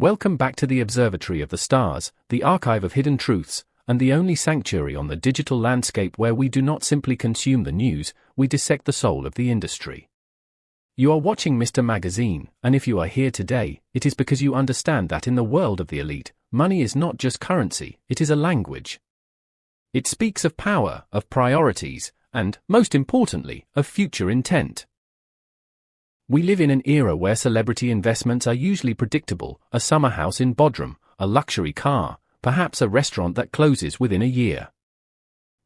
Welcome back to the Observatory of the Stars, the archive of hidden truths, and the only sanctuary on the digital landscape where we do not simply consume the news, we dissect the soul of the industry. You are watching Mr. Magazine, and if you are here today, it is because you understand that in the world of the elite, money is not just currency, it is a language. It speaks of power, of priorities, and, most importantly, of future intent. We live in an era where celebrity investments are usually predictable: a summer house in Bodrum, a luxury car, perhaps a restaurant that closes within a year.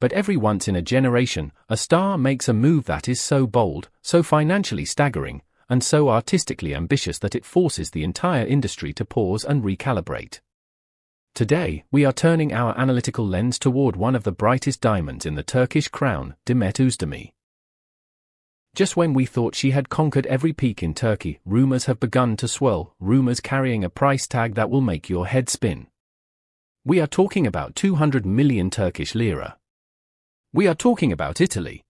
But every once in a generation, a star makes a move that is so bold, so financially staggering, and so artistically ambitious that it forces the entire industry to pause and recalibrate. Today, we are turning our analytical lens toward one of the brightest diamonds in the Turkish crown, Demet Özdemir. Just when we thought she had conquered every peak in Turkey, rumors have begun to swirl, rumors carrying a price tag that will make your head spin. We are talking about 200 million Turkish lira. We are talking about Italy.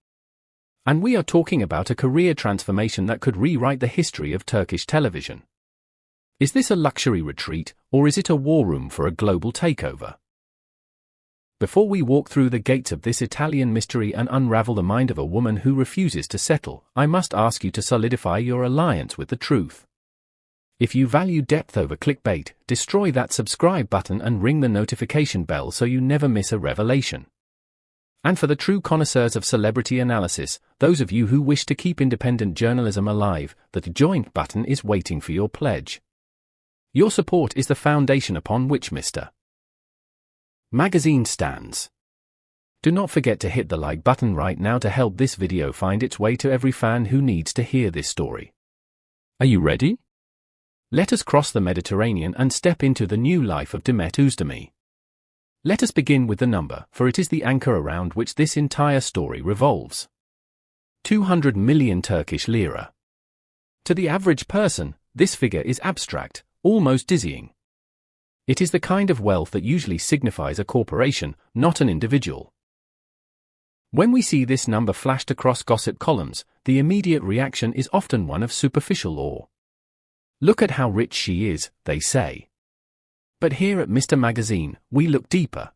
And we are talking about a career transformation that could rewrite the history of Turkish television. Is this a luxury retreat, or is it a war room for a global takeover? Before we walk through the gates of this Italian mystery and unravel the mind of a woman who refuses to settle, I must ask you to solidify your alliance with the truth. If you value depth over clickbait, destroy that subscribe button and ring the notification bell so you never miss a revelation. And for the true connoisseurs of celebrity analysis, those of you who wish to keep independent journalism alive, the join button is waiting for your pledge. Your support is the foundation upon which Mr. Magazine stands. Do not forget to hit the like button right now to help this video find its way to every fan who needs to hear this story. Are you ready? Let us cross the Mediterranean and step into the new life of Demet Özdemir. Let us begin with the number, for it is the anchor around which this entire story revolves. 200 million Turkish lira. To the average person, this figure is abstract, almost dizzying. It is the kind of wealth that usually signifies a corporation, not an individual. When we see this number flashed across gossip columns, the immediate reaction is often one of superficial awe. Look at how rich she is, they say. But here at Mr. Magazine, we look deeper.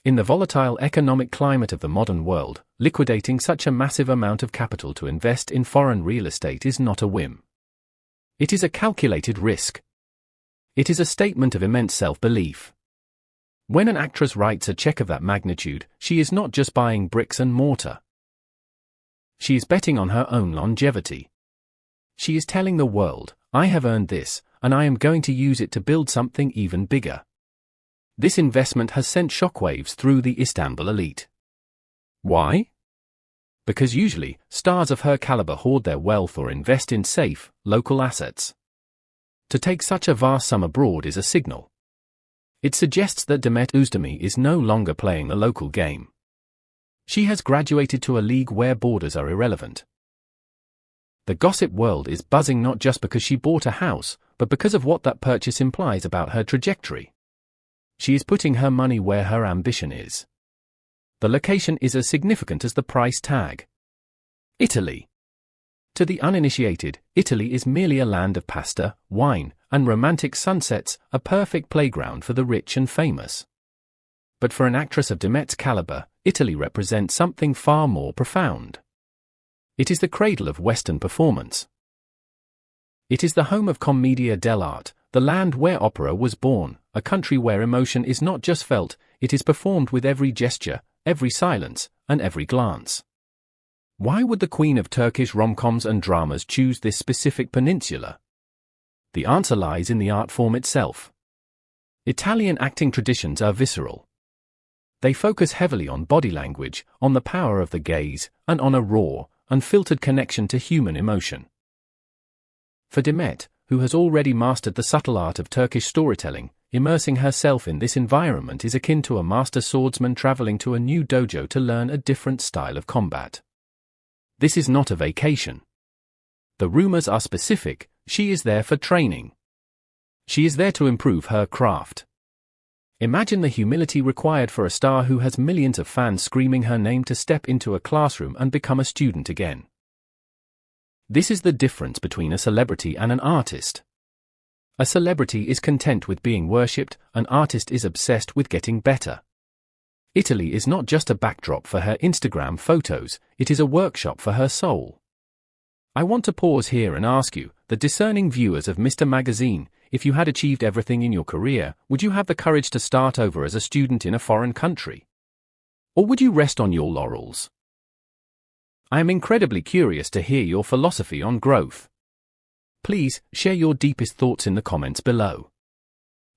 In the volatile economic climate of the modern world, liquidating such a massive amount of capital to invest in foreign real estate is not a whim. It is a calculated risk. It is a statement of immense self-belief. When an actress writes a check of that magnitude, she is not just buying bricks and mortar. She is betting on her own longevity. She is telling the world, I have earned this, and I am going to use it to build something even bigger. This investment has sent shockwaves through the Istanbul elite. Why? Because usually, stars of her caliber hoard their wealth or invest in safe, local assets. To take such a vast sum abroad is a signal. It suggests that Demet Özdemir is no longer playing the local game. She has graduated to a league where borders are irrelevant. The gossip world is buzzing not just because she bought a house, but because of what that purchase implies about her trajectory. She is putting her money where her ambition is. The location is as significant as the price tag. Italy. To the uninitiated, Italy is merely a land of pasta, wine, and romantic sunsets, a perfect playground for the rich and famous. But for an actress of Demet's caliber, Italy represents something far more profound. It is the cradle of Western performance. It is the home of Commedia dell'arte, the land where opera was born, a country where emotion is not just felt, it is performed with every gesture, every silence, and every glance. Why would the queen of Turkish rom-coms and dramas choose this specific peninsula? The answer lies in the art form itself. Italian acting traditions are visceral. They focus heavily on body language, on the power of the gaze, and on a raw, unfiltered connection to human emotion. For Demet, who has already mastered the subtle art of Turkish storytelling, immersing herself in this environment is akin to a master swordsman traveling to a new dojo to learn a different style of combat. This is not a vacation. The rumors are specific, she is there for training. She is there to improve her craft. Imagine the humility required for a star who has millions of fans screaming her name to step into a classroom and become a student again. This is the difference between a celebrity and an artist. A celebrity is content with being worshipped, an artist is obsessed with getting better. Italy is not just a backdrop for her Instagram photos, it is a workshop for her soul. I want to pause here and ask you, the discerning viewers of Mr. Magazine, if you had achieved everything in your career, would you have the courage to start over as a student in a foreign country? Or would you rest on your laurels? I am incredibly curious to hear your philosophy on growth. Please, share your deepest thoughts in the comments below.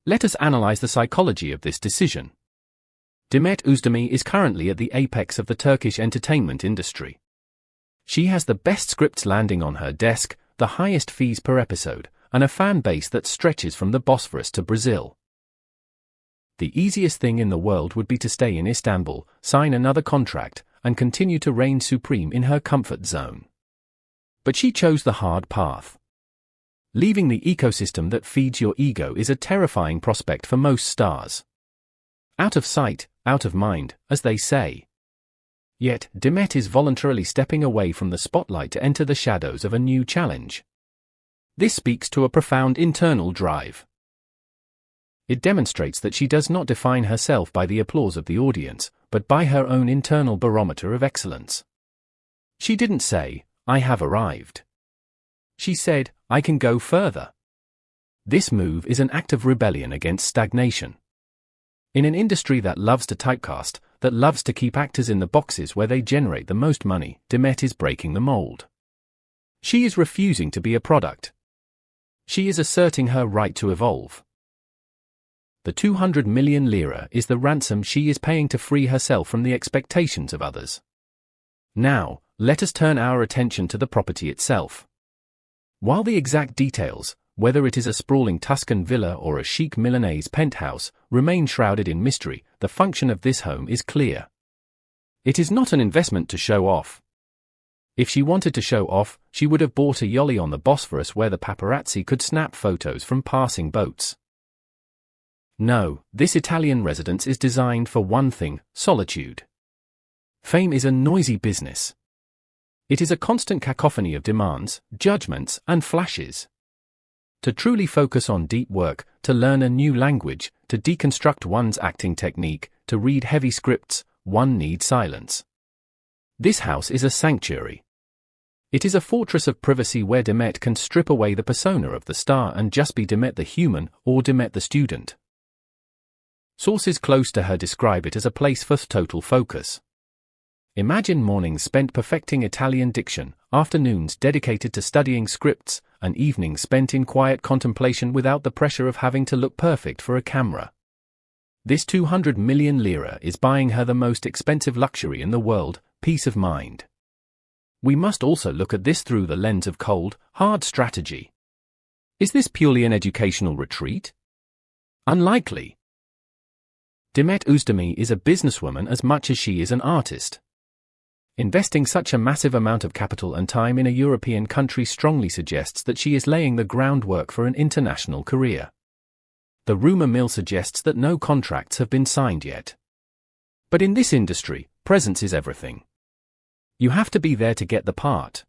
Let us analyze the psychology of this decision. Demet Özdemir is currently at the apex of the Turkish entertainment industry. She has the best scripts landing on her desk, the highest fees per episode, and a fan base that stretches from the Bosphorus to Brazil. The easiest thing in the world would be to stay in Istanbul, sign another contract, and continue to reign supreme in her comfort zone. But she chose the hard path. Leaving the ecosystem that feeds your ego is a terrifying prospect for most stars. Out of sight, out of mind, as they say. Yet, Demet is voluntarily stepping away from the spotlight to enter the shadows of a new challenge. This speaks to a profound internal drive. It demonstrates that she does not define herself by the applause of the audience, but by her own internal barometer of excellence. She didn't say, "I have arrived." She said, "I can go further." This move is an act of rebellion against stagnation. In an industry that loves to typecast, that loves to keep actors in the boxes where they generate the most money, Demet is breaking the mold. She is refusing to be a product. She is asserting her right to evolve. The 200 million lira is the ransom she is paying to free herself from the expectations of others. Now, let us turn our attention to the property itself. While the exact details, whether it is a sprawling Tuscan villa or a chic Milanese penthouse, remain shrouded in mystery, the function of this home is clear. It is not an investment to show off. If she wanted to show off, she would have bought a yacht on the Bosphorus where the paparazzi could snap photos from passing boats. No, this Italian residence is designed for one thing: solitude. Fame is a noisy business. It is a constant cacophony of demands, judgments, and flashes. To truly focus on deep work, to learn a new language, to deconstruct one's acting technique, to read heavy scripts, one needs silence. This house is a sanctuary. It is a fortress of privacy where Demet can strip away the persona of the star and just be Demet the human, or Demet the student. Sources close to her describe it as a place for total focus. Imagine mornings spent perfecting Italian diction, afternoons dedicated to studying scripts, and evenings spent in quiet contemplation without the pressure of having to look perfect for a camera. This 200 million lira is buying her the most expensive luxury in the world: peace of mind. We must also look at this through the lens of cold, hard strategy. Is this purely an educational retreat? Unlikely. Demet Özdemir is a businesswoman as much as she is an artist. Investing such a massive amount of capital and time in a European country strongly suggests that she is laying the groundwork for an international career. The rumor mill suggests that no contracts have been signed yet. But in this industry, presence is everything. You have to be there to get the part.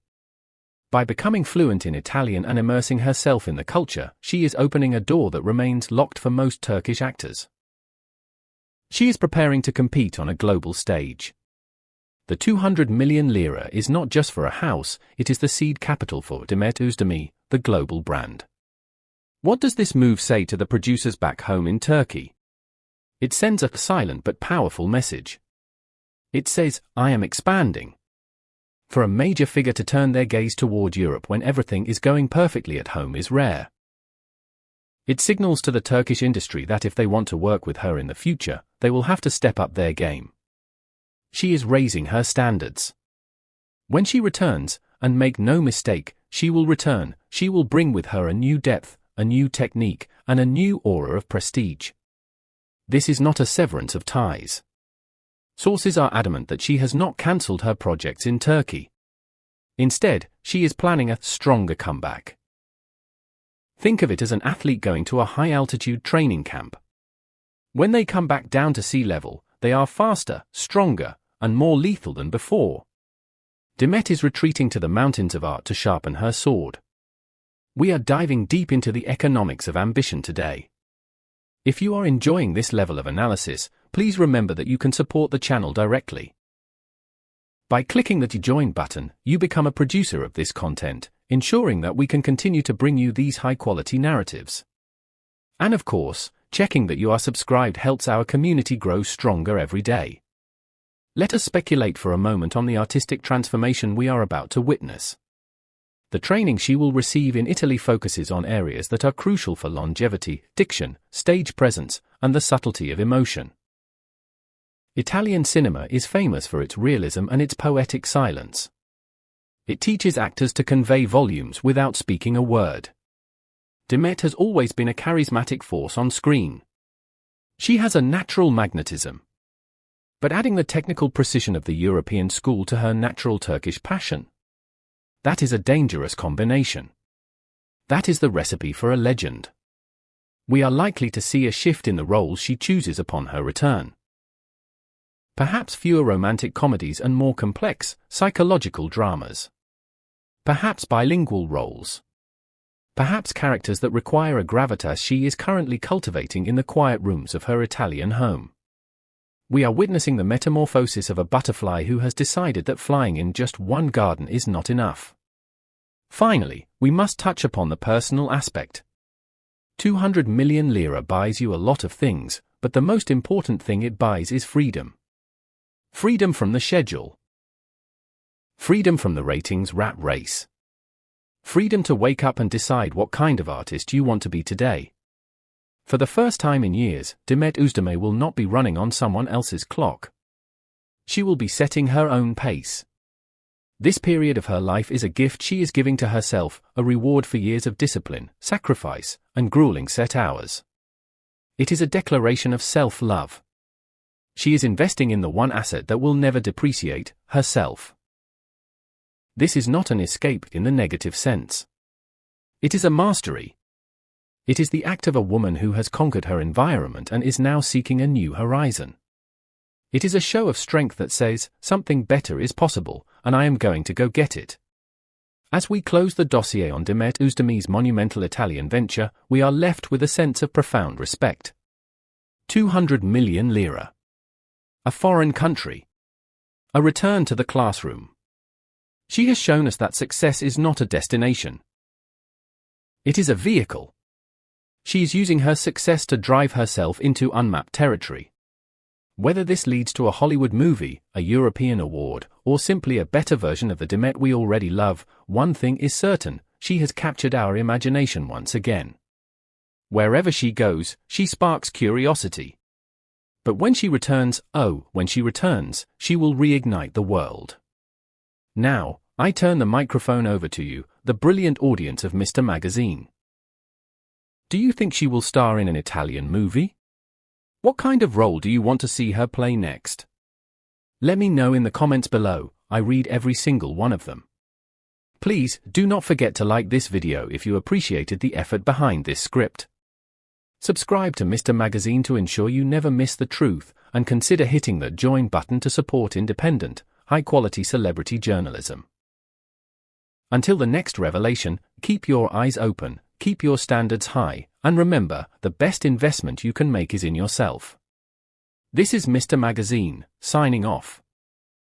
By becoming fluent in Italian and immersing herself in the culture, she is opening a door that remains locked for most Turkish actors. She is preparing to compete on a global stage. The 200 million lira is not just for a house, it is the seed capital for Demet Özdemir, the global brand. What does this move say to the producers back home in Turkey? It sends a silent but powerful message. It says, "I am expanding." For a major figure to turn their gaze toward Europe when everything is going perfectly at home is rare. It signals to the Turkish industry that if they want to work with her in the future, they will have to step up their game. She is raising her standards. When she returns, and make no mistake, she will return, she will bring with her a new depth, a new technique, and a new aura of prestige. This is not a severance of ties. Sources are adamant that she has not cancelled her projects in Turkey. Instead, she is planning a stronger comeback. Think of it as an athlete going to a high-altitude training camp. When they come back down to sea level, they are faster, stronger, and more lethal than before. Demet is retreating to the mountains of art to sharpen her sword. We are diving deep into the economics of ambition today. If you are enjoying this level of analysis, please remember that you can support the channel directly. By clicking the Join button, you become a producer of this content, ensuring that we can continue to bring you these high-quality narratives. And of course, checking that you are subscribed helps our community grow stronger every day. Let us speculate for a moment on the artistic transformation we are about to witness. The training she will receive in Italy focuses on areas that are crucial for longevity, diction, stage presence, and the subtlety of emotion. Italian cinema is famous for its realism and its poetic silence. It teaches actors to convey volumes without speaking a word. Demet has always been a charismatic force on screen. She has a natural magnetism. But adding the technical precision of the European school to her natural Turkish passion, that is a dangerous combination. That is the recipe for a legend. We are likely to see a shift in the roles she chooses upon her return. Perhaps fewer romantic comedies and more complex, psychological dramas. Perhaps bilingual roles. Perhaps characters that require a gravitas she is currently cultivating in the quiet rooms of her Italian home. We are witnessing the metamorphosis of a butterfly who has decided that flying in just one garden is not enough. Finally, we must touch upon the personal aspect. 200 million lira buys you a lot of things, but the most important thing it buys is freedom. Freedom from the schedule. Freedom from the ratings rat race. Freedom to wake up and decide what kind of artist you want to be today. For the first time in years, Demet Özdemir will not be running on someone else's clock. She will be setting her own pace. This period of her life is a gift she is giving to herself, a reward for years of discipline, sacrifice, and grueling set hours. It is a declaration of self-love. She is investing in the one asset that will never depreciate, herself. This is not an escape in the negative sense. It is a mastery. It is the act of a woman who has conquered her environment and is now seeking a new horizon. It is a show of strength that says, something better is possible, and I am going to go get it. As we close the dossier on Demet Özdemir's monumental Italian venture, we are left with a sense of profound respect. 200 million lira. A foreign country. A return to the classroom. She has shown us that success is not a destination. It is a vehicle. She is using her success to drive herself into unmapped territory. Whether this leads to a Hollywood movie, a European award, or simply a better version of the Demet we already love, one thing is certain, she has captured our imagination once again. Wherever she goes, she sparks curiosity. But when she returns, she will reignite the world. Now, I turn the microphone over to you, the brilliant audience of Mr. Magazine. Do you think she will star in an Italian movie? What kind of role do you want to see her play next? Let me know in the comments below, I read every single one of them. Please, do not forget to like this video if you appreciated the effort behind this script. Subscribe to Mr. Magazine to ensure you never miss the truth, and consider hitting the join button to support independent, high-quality celebrity journalism. Until the next revelation, keep your eyes open, keep your standards high, and remember, the best investment you can make is in yourself. This is Mr. Magazine, signing off.